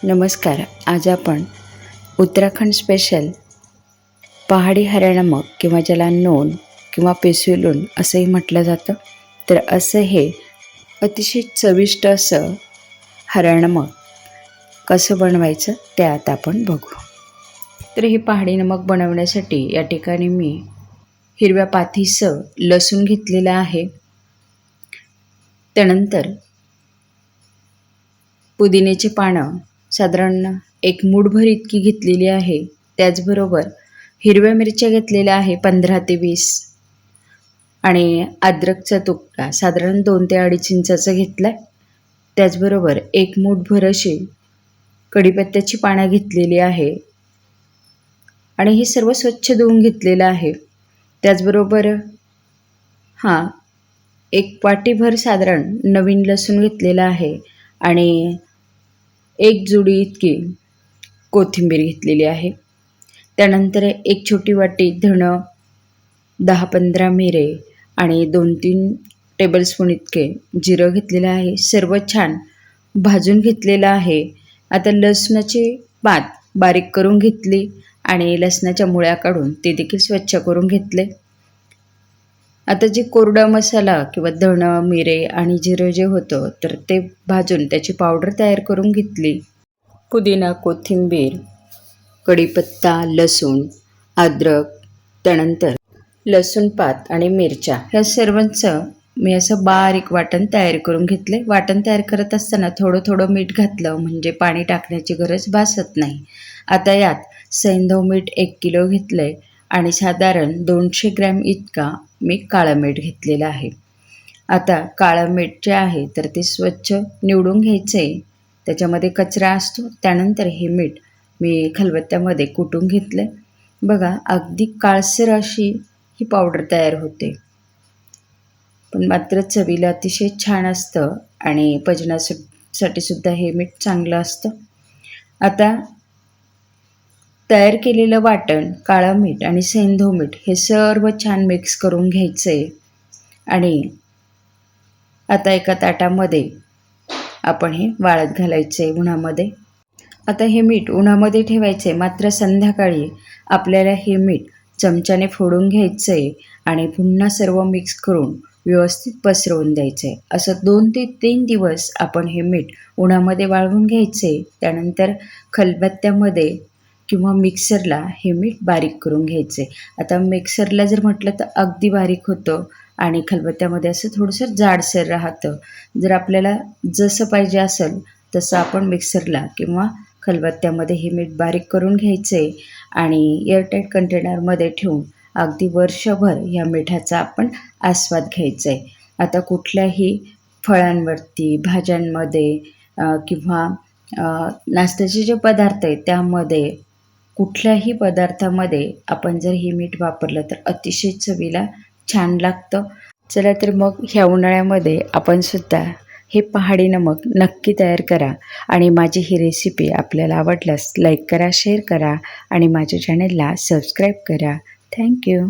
नमस्कार. आज आपण उत्तराखंड स्पेशल पहाडी हरा नमक किंवा ज्याला नोन किंवा पेसुलून असंही म्हटलं जातं, तर असं हे अतिशय चविष्ट असं हरा नमक कसं बनवायचं ते आता आपण बघू. तर हे पहाडी नमक बनवण्यासाठी या ठिकाणी मी हिरव्या पाथीसह लसूण घेतलेला आहे. त्यानंतर पुदिन्याची पानं साधारण एक मूठभर इतकी घेतलेली आहे. त्याचबरोबर हिरव्या मिरच्या घेतलेल्या आहे 15 ते 20 आणि अद्रकचा तुकडा साधारण 2 ते 2.5 इंचाचा घेतला आहे. त्याचबरोबर एक मूठभर अशी कढीपत्त्याची पानं घेतलेली आहे आणि हे सर्व स्वच्छ धुवून घेतलेलं आहे. त्याचबरोबर एक वाटीभर साधारण नवीन लसूण घेतलेला आहे आणि एक जुडी इतकी कोथिंबीर घेतलेली आहे. त्यानंतर एक छोटी वाटी धणं, 10-15 मिरे आणि 2-3 टेबलस्पून इतके जिरं घेतलेलं आहे. सर्व छान भाजून घेतलेलं आहे. आता लसणाची पात बारीक करून घेतली आणि लसणाच्या मुळ्या काढून ते देखील स्वच्छ करून घेतले. आता जे कोरडा मसाला किंवा धणं, मिरे आणि जिरं जे होतं तर ते भाजून त्याची पावडर तयार करून घेतली. पुदिना, कोथिंबीर, कढीपत्ता, लसूण, अद्रक, त्यानंतर लसूण पात आणि मिरच्या ह्या सर्वांचं मी असं बारीक वाटण तयार करून घेतले. वाटण तयार करत असताना थोडं थोडं मीठ घातलं म्हणजे पाणी टाकण्याची गरज भासत नाही. आता यात सैंधव मीठ 1 किलो घेतलं आहे आणि साधारण 200 ग्रॅम इतका मी काळं मीठ घेतलेलं आहे. आता काळं मीठ जे आहे तर ते स्वच्छ निवडून घ्यायचं आहे. त्याच्यामध्ये कचरा असतो. त्यानंतर हे मीठ मी खलबत्त्यामध्ये कुटून घेतलं. बघा अगदी काळसर अशी ही पावडर तयार होते, पण मात्र चवीला अतिशय छान असतं आणि पचनासाठी सुद्धा हे मीठ चांगलं असतं. आता तयार केलेलं वाटण, काळं मीठ आणि सैंधव मीठ हे सर्व छान मिक्स करून घ्यायचं आहे आणि आता एका ताटामध्ये आपण हे वाळत घालायचं आहे उन्हामध्ये. आता हे मीठ उन्हामध्ये ठेवायचं आहे, मात्र संध्याकाळी आपल्याला हे मीठ चमच्याने फोडून घ्यायचं आहे आणि पुन्हा सर्व मिक्स करून व्यवस्थित पसरवून द्यायचं आहे. असं 2 ते 3 दिवस आपण हे मीठ उन्हामध्ये वाळवून घ्यायचं आहे. त्यानंतर खलबत्त्यामध्ये किंवा मिक्सरला हे मीठ बारीक करून घ्यायचं आहे. आता मिक्सरला जर म्हटलं तर अगदी बारीक होतं आणि खलबत्त्यामध्ये असं थोडंसं जाडसर राहतं. जर आपल्याला जसं पाहिजे असेल तसं आपण मिक्सरला किंवा खलबत्त्यामध्ये हे मीठ बारीक करून घ्यायचं आहे आणि एअरटाईट कंटेनरमध्ये ठेवून अगदी वर्षभर ह्या मिठाचा आपण आस्वाद घ्यायचा आहे. आता कुठल्याही फळांवरती, भाज्यांमध्ये किंवा नाश्त्याचे जे पदार्थ आहेत त्यामध्ये कुठल्याही पदार्थामध्ये आपण जर हे मीठ वापरलं तर अतिशय चवीला छान लागतं. चला तर मग ह्या उन्हाळ्यामध्ये आपण सुद्धा हे पहाडी नमक नक्की तयार करा आणि माझी ही रेसिपी आपल्याला आवडल्यास लाईक करा, शेअर करा आणि माझ्या चॅनलला सबस्क्राईब करा. थँक्यू.